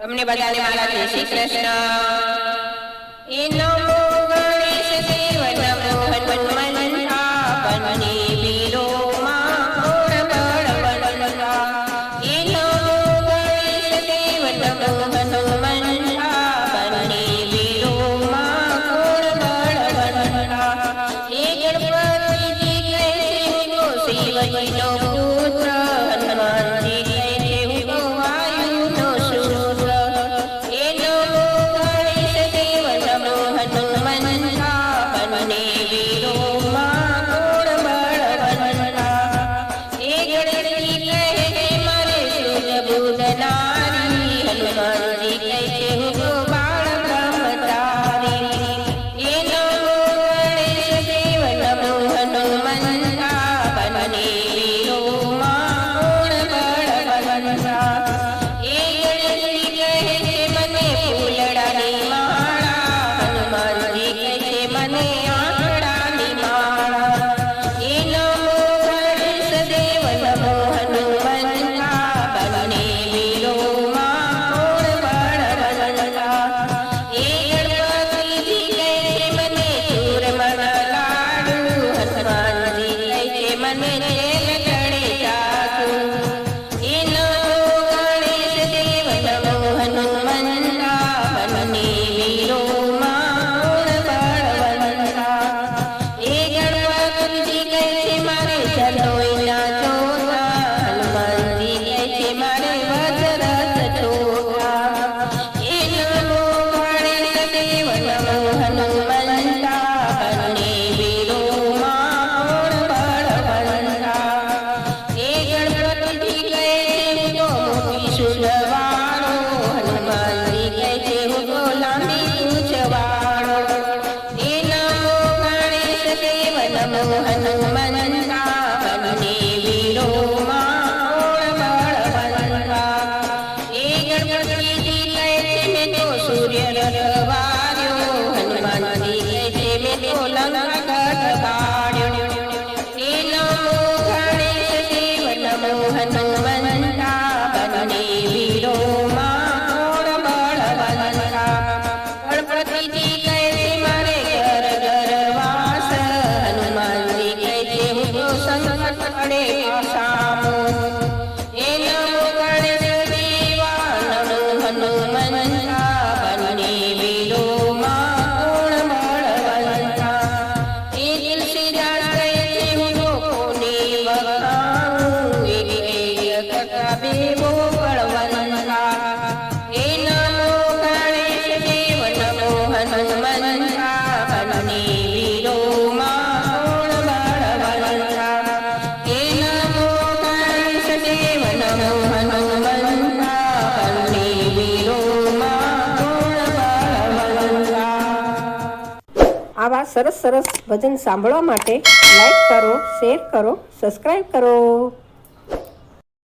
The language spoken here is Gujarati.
તમને બધાને મારા જય શ્રી કૃષ્ણ। એ નમો ગણેશ દેવ નમો હનુમંતા બને વીરો માં કોણ બળ વનતા। એ નમો ગણેશ દેવ નમો હનુમંતા બને વીરો માં કોણ બળ વનતા। એ ગણપતિજી કહે છે હું તો શિવજીનો પુત્ર, હનુમાનજી કહે છે હું તો વાયુનો સુર। એ નમો ગણેશ દેવ નમો હનુમંતા બને વીરો માં કોણ બળ વનતા। એ ગણેશજી કહે છે મારે સુજ બુધ નારી, હનુમાનજી કહે છે હું તો બાળ બ્રહ્મચારી। એ નમો ગણેશ દેવ નમો હનુમંતા બને વીરો માં કોણ બળ વનતા। એ ગણેશજી કહે છે મને ફૂલડાની માળા, હનુમાનજી કહે છે મને આંકડાની માળા। એ નમો ગણેશ દેવ નમો હનુમંતા બને વીરો માં કોણ બળ વનતા। એ ગણપતિજી કહે છે મને ચૂરમાના લાડુ, હનુમાનજી કહે છે મને જેલ ચડે ચાકુ। એ નમો ગણેશ દેવ નમો હનુમંતા બને વીરો માં કોણ બળ વનતા। એ ગણપતિજી કહે છે મારે જનોઈના ચોથા, હનુમાનજી કહે છે મારે વજરથ ચોથા। એ નમો ગણેશ દેવ નમો હનુમંતા બને વીરો માં કોણ બળ વનતા। એ ગણપતિજી કહે છે હું તો મોટી સુરવાળો, હનુમાનજી કહે છે હું તો લાંબી પૂંછવાળો। એ નમો ગણેશ દેવ નમો હનુમંતા બને વીરો માં કોણ બળ વનતા। એ ગણપતિજી કહે છે મેં તો સૂર્ય રખવાર્યો, હનુમાનજી કહે છે મેં તો લંકાગઢ બાળ્યો। એ નમો ગણેશ દેવ નમો હનુમંતા બને વીરો માં કોણ બળ વનતા। ગણપતિજી કહે છે મારે ઘર ઘર વાસ, હનુમાનજી કહે છે હું તો સંકટ પડે પાસામો। એ નમો ગણેશ દેવા નમો હનુમંતા બને વીરો માં કોણ બળ વનતા। એ તુલસીદાસ કહે છે હું તો કોને વખાણું, એક કરતા બે બળ વનતા। એ નમો ગણેશ દેવ નમો હનુમંતા બને વીરો માં કોણ બળ વનતા। એ નમો ગણેશ દેવ નમો હનુમંતા બને વીરો માં કોણ બળ વનતા। આવા સરસ સરસ ભજન સાંભળવા માટે લાઈક કરો, શેર કરો, સબસ્ક્રાઈબ કરો।